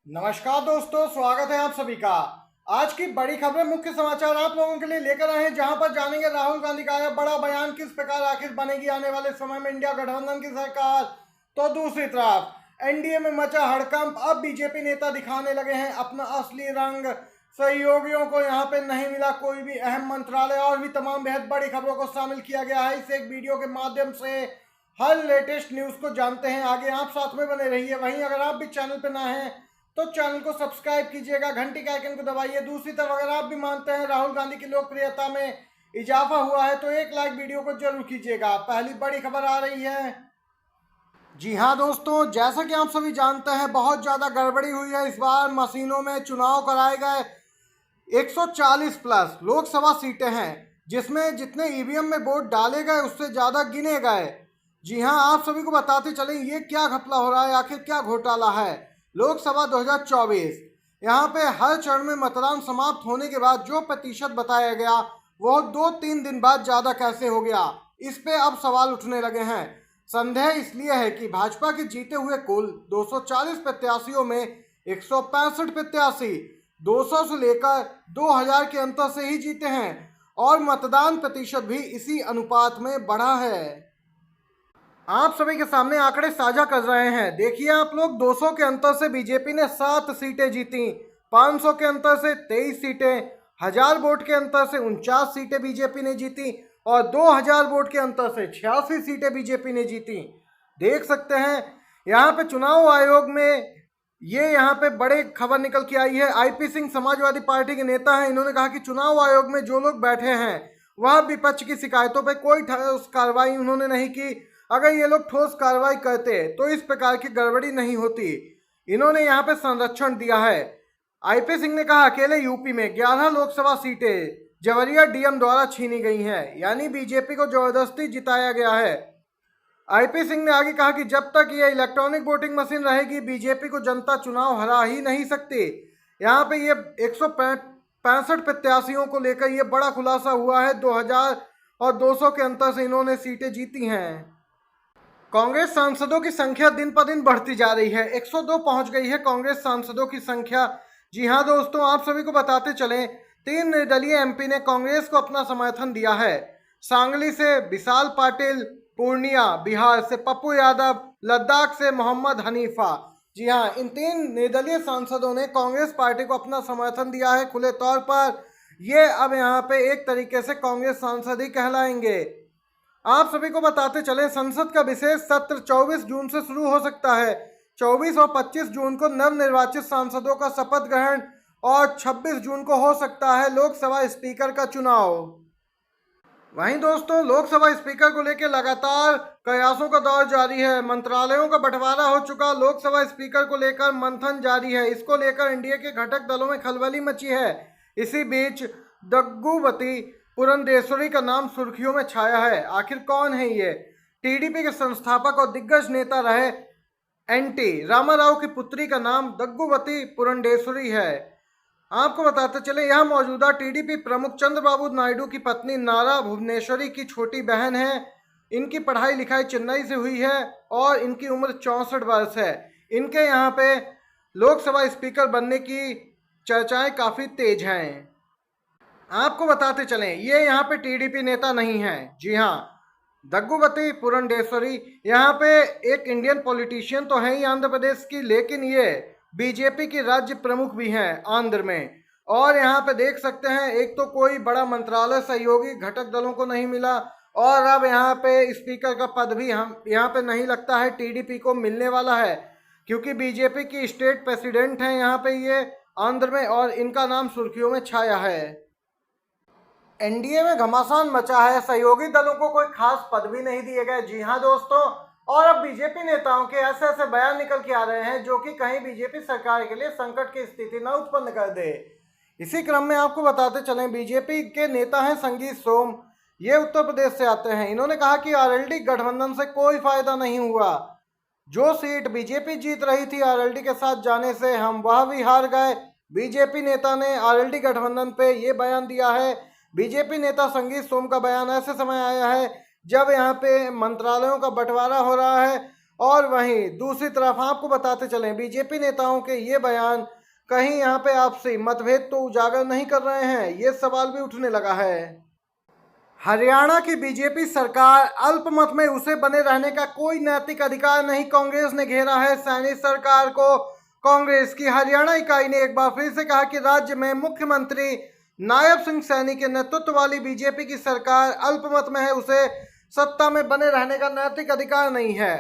नमस्कार दोस्तों, स्वागत है आप सभी का। आज की बड़ी खबरें, मुख्य समाचार आप लोगों के लिए लेकर आए हैं, जहां पर जानेंगे राहुल गांधी का आया बड़ा बयान, किस प्रकार आखिर बनेगी आने वाले समय में इंडिया गठबंधन की सरकार। तो दूसरी तरफ एनडीए में मचा हड़कंप, अब बीजेपी नेता दिखाने लगे हैं अपना असली रंग। सहयोगियों को यहां पे नहीं मिला कोई भी अहम मंत्रालय, और भी तमाम बेहद बड़ी खबरों को शामिल किया गया है इस एक वीडियो के माध्यम से। हर लेटेस्ट न्यूज को जानते हैं आगे, आप साथ में बने रहिए। वहीं अगर आप भी चैनल पे ना हैं तो चैनल को सब्सक्राइब कीजिएगा, घंटी का आइकन को दबाइए। दूसरी तरफ अगर आप भी मानते हैं राहुल गांधी की लोकप्रियता में इजाफा हुआ है तो एक लाइक वीडियो को जरूर कीजिएगा। पहली बड़ी खबर आ रही है। जी हाँ दोस्तों, जैसा कि आप सभी जानते हैं बहुत ज्यादा गड़बड़ी हुई है इस बार मशीनों में। चुनाव कराए गए 140 प्लस लोकसभा सीटें हैं, जिसमें जितने ईवीएम में वोट डाले गए उससे ज्यादा गिने गए। जी हाँ, आप सभी को बताते चलें ये क्या घपला हो रहा है, आखिर क्या घोटाला है। लोकसभा 2024, यहाँ पे हर चरण में मतदान समाप्त होने के बाद जो प्रतिशत बताया गया वो 2-3 दिन बाद ज्यादा कैसे हो गया, इस पे अब सवाल उठने लगे हैं। संदेह इसलिए है कि भाजपा के जीते हुए कुल 240 प्रत्याशियों में 165 प्रत्याशी 200 से लेकर 2000 के अंतर से ही जीते हैं, और मतदान प्रतिशत भी इसी अनुपात में बढ़ा है। आप सभी के सामने आंकड़े साझा कर रहे हैं, देखिए आप लोग। 200 के अंतर से बीजेपी ने 7 सीटें जीती, 500 के अंतर से 23 सीटें, 1000 वोट के अंतर से 49 सीटें बीजेपी ने जीती, और 2000 वोट के अंतर से 86 सीटें बीजेपी ने जीती। देख सकते हैं यहाँ पे चुनाव आयोग में ये यहाँ पे बड़े खबर निकल के आई है। आईपी सिंह समाजवादी पार्टी के नेता हैं, इन्होंने कहा कि चुनाव आयोग में जो लोग बैठे हैं वह विपक्ष की शिकायतों पर कोई ठोस कार्रवाई उन्होंने नहीं की। अगर ये लोग ठोस कार्रवाई करते तो इस प्रकार की गड़बड़ी नहीं होती। इन्होंने यहाँ पे संरक्षण दिया है। आईपी सिंह ने कहा अकेले यूपी में 11 लोकसभा सीटें जवरिया डीएम द्वारा छीनी गई हैं, यानी बीजेपी को जबरदस्ती जिताया गया है। आईपी सिंह ने आगे कहा कि जब तक ये इलेक्ट्रॉनिक वोटिंग मशीन रहेगी बीजेपी को जनता चुनाव हरा ही नहीं सकती। यहाँ पे ये 165 प्रत्याशियों को लेकर ये बड़ा खुलासा हुआ है। 2000 और 200 के अंतर से इन्होंने सीटें जीती हैं। कांग्रेस सांसदों की संख्या दिन पर दिन बढ़ती जा रही है, 102 पहुंच गई है कांग्रेस सांसदों की संख्या। जी हां दोस्तों, आप सभी को बताते चलें 3 निर्दलीय एमपी ने कांग्रेस को अपना समर्थन दिया है। सांगली से विशाल पाटिल, पूर्णिया बिहार से पप्पू यादव, लद्दाख से मोहम्मद हनीफा। जी हाँ, इन 3 निर्दलीय सांसदों ने कांग्रेस पार्टी को अपना समर्थन दिया है खुले तौर पर। ये अब यहाँ पे एक तरीके से कांग्रेस सांसद ही कहलाएंगे। आप सभी को बताते चले संसद का विशेष सत्र 24 जून से शुरू हो सकता है। 24 और 25 जून को नवनिर्वाचित सांसदों का शपथ ग्रहण, और 26 जून को हो सकता है लोकसभा स्पीकर का चुनाव। वहीं दोस्तों, लोकसभा स्पीकर को लेकर लगातार प्रयासों का दौर जारी है। मंत्रालयों का बंटवारा हो चुका, लोकसभा स्पीकर को लेकर मंथन जारी है। इसको लेकर एनडीए के घटक दलों में खलबली मची है। इसी बीच दग्गुबती पुरंदेश्वरी का नाम सुर्खियों में छाया है। आखिर कौन है ये? टीडीपी के संस्थापक और दिग्गज नेता रहे एनटी रामाराव की पुत्री का नाम दग्गुबती पुरंदेश्वरी है। आपको बताते चले यह मौजूदा टीडीपी प्रमुख चंद्रबाबू नायडू की पत्नी नारा भुवनेश्वरी की छोटी बहन है। इनकी पढ़ाई लिखाई चेन्नई से हुई है और इनकी उम्र 64 वर्ष है। इनके यहाँ पे लोकसभा स्पीकर बनने की चर्चाएं काफी तेज हैं। आपको बताते चलें ये यहाँ पे टीडीपी नेता नहीं है। जी हाँ, दग्गुबती पुरंदेश्वरी यहाँ पे एक इंडियन पॉलिटिशियन तो है ही आंध्र प्रदेश की, लेकिन ये बीजेपी की राज्य प्रमुख भी हैं आंध्र में। और यहाँ पे देख सकते हैं एक तो कोई बड़ा मंत्रालय सहयोगी घटक दलों को नहीं मिला, और अब यहाँ पे स्पीकर का पद भी हम यहाँ पे नहीं लगता है टीडीपी को मिलने वाला है, क्योंकि बीजेपी की स्टेट प्रेसिडेंट हैं यहाँ पे ये आंध्र में, और इनका नाम सुर्खियों में छाया है। एनडीए में घमासान मचा है, सहयोगी दलों को कोई खास पद भी नहीं दिए गए। जी हाँ दोस्तों, और अब बीजेपी नेताओं के ऐसे ऐसे बयान निकल के आ रहे हैं जो कि कहीं बीजेपी सरकार के लिए संकट की स्थिति न उत्पन्न कर दे। इसी क्रम में आपको बताते चलें बीजेपी के नेता हैं संगीत सोम, ये उत्तर प्रदेश से आते हैं। इन्होंने कहा कि आरएलडी गठबंधन से कोई फायदा नहीं हुआ। जो सीट बीजेपी जीत रही थी आरएलडी के साथ जाने से, हम वह भी हार गए। बीजेपी नेता ने आरएलडी गठबंधन पे ये बयान दिया है। बीजेपी नेता संगीत सोम का बयान ऐसे समय आया है जब यहाँ पे मंत्रालयों का बंटवारा हो रहा है और वहीं दूसरी तरफ आपको बताते चलें, बीजेपी नेताओं के ये बयान कहीं यहाँ पे आपसी मतभेद तो उजागर नहीं कर रहे हैं, ये सवाल भी उठने लगा है। हरियाणा की बीजेपी सरकार अल्पमत में उसे बने रहने का कोई नैतिक अधिकार नहीं, कांग्रेस ने घेरा है सैनी सरकार को। कांग्रेस की हरियाणा इकाई ने एक बार फिर से कहा कि राज्य में मुख्यमंत्री नायब सिंह सैनी के नेतृत्व वाली बीजेपी की सरकार अल्पमत में है, उसे सत्ता में बने रहने का नैतिक अधिकार नहीं है।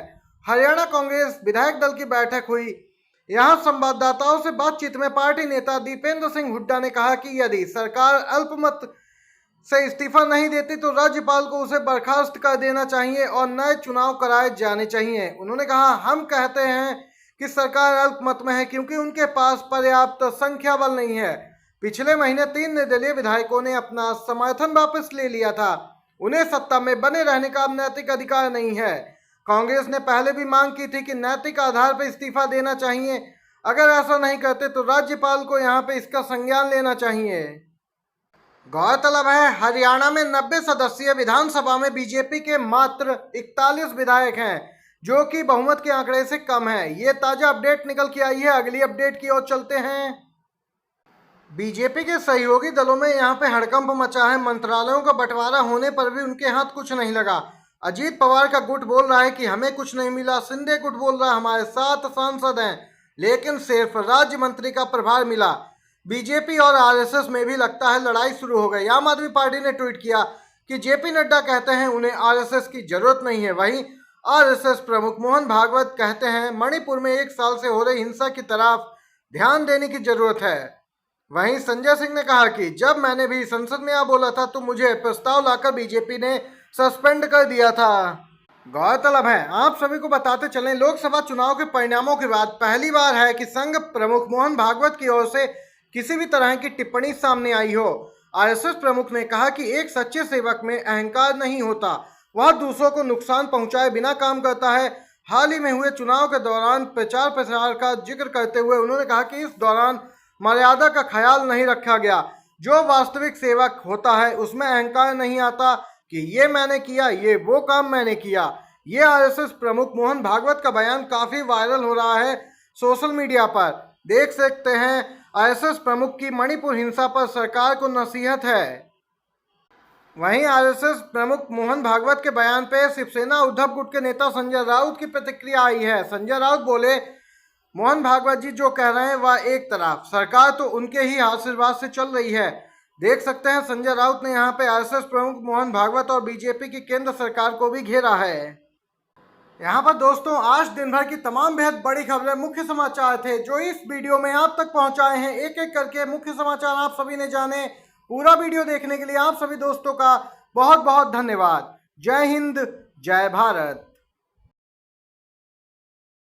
हरियाणा कांग्रेस विधायक दल की बैठक हुई। यहां संवाददाताओं से बातचीत में पार्टी नेता दीपेंद्र सिंह हुड्डा ने कहा कि यदि सरकार अल्पमत से इस्तीफा नहीं देती तो राज्यपाल को उसे बर्खास्त कर देना चाहिए और नए चुनाव कराए जाने चाहिए। उन्होंने कहा, हम कहते हैं कि सरकार अल्पमत में है क्योंकि उनके पास पर्याप्त संख्या बल नहीं है। पिछले महीने 3 निर्दलीय विधायकों ने अपना समर्थन वापस ले लिया था। उन्हें सत्ता में बने रहने का अब नैतिक अधिकार नहीं है। कांग्रेस ने पहले भी मांग की थी कि नैतिक आधार पर इस्तीफा देना चाहिए। अगर ऐसा नहीं करते तो राज्यपाल को यहाँ पे इसका संज्ञान लेना चाहिए। गौरतलब है, हरियाणा में 90 सदस्यीय विधानसभा में बीजेपी के मात्र 41 विधायक हैं, जो कि बहुमत के आंकड़े से कम है। ये ताजा अपडेट निकल के आई है। अगली अपडेट की ओर चलते हैं। बीजेपी के सहयोगी दलों में यहाँ पे हड़कंप मचा है। मंत्रालयों का बंटवारा होने पर भी उनके हाथ कुछ नहीं लगा। अजीत पवार का गुट बोल रहा है कि हमें कुछ नहीं मिला, शिंदे गुट बोल रहा है हमारे 7 सांसद हैं, लेकिन सिर्फ राज्य मंत्री का प्रभार मिला। बीजेपी और आरएसएस में भी लगता है लड़ाई शुरू हो गई। आम आदमी पार्टी ने ट्वीट किया कि जेपी नड्डा कहते हैं उन्हें आरएसएस की जरूरत नहीं है। वहीं आरएसएस प्रमुख मोहन भागवत कहते हैं मणिपुर में 1 साल से हो रही हिंसा की तरफ ध्यान देने की जरूरत है। वहीं संजय सिंह ने कहा कि जब मैंने भी संसद में बोला था तो मुझे प्रस्ताव लाकर बीजेपी ने सस्पेंड कर दिया था। गौरतलब है, आप सभी को बताते चलें, लोकसभा चुनाव के परिणामों के बाद पहली बार है कि संघ प्रमुख मोहन भागवत की ओर से किसी भी तरह की टिप्पणी सामने आई हो। आरएसएस प्रमुख ने कहा कि एक सच्चे सेवक में अहंकार नहीं होता, वह दूसरों को नुकसान पहुंचाए बिना काम करता है। हाल ही में हुए चुनाव के दौरान प्रचार प्रसार का जिक्र करते हुए उन्होंने कहा कि इस दौरान मर्यादा का ख्याल नहीं रखा गया। जो वास्तविक सेवक होता है उसमें अहंकार नहीं आता कि ये मैंने किया, ये वो काम मैंने किया। ये आरएसएस प्रमुख मोहन भागवत का बयान काफी वायरल हो रहा है सोशल मीडिया पर। देख सकते हैं आरएसएस प्रमुख की मणिपुर हिंसा पर सरकार को नसीहत है। वहीं आरएसएस प्रमुख मोहन भागवत के बयान पे शिवसेना उद्धव गुट के नेता संजय राउत की प्रतिक्रिया आई है। संजय राउत बोले, मोहन भागवत जी जो कह रहे हैं वह एक तरफ, सरकार तो उनके ही आशीर्वाद से चल रही है। देख सकते हैं संजय राउत ने यहाँ पे आरएसएस प्रमुख मोहन भागवत और बीजेपी की केंद्र सरकार को भी घेरा है। यहाँ पर दोस्तों आज दिन भर की तमाम बेहद बड़ी खबरें, मुख्य समाचार थे जो इस वीडियो में आप तक पहुंचाए हैं। एक एक करके मुख्य समाचार आप सभी ने जाने। पूरा वीडियो देखने के लिए आप सभी दोस्तों का बहुत बहुत धन्यवाद। जय हिंद, जय भारत।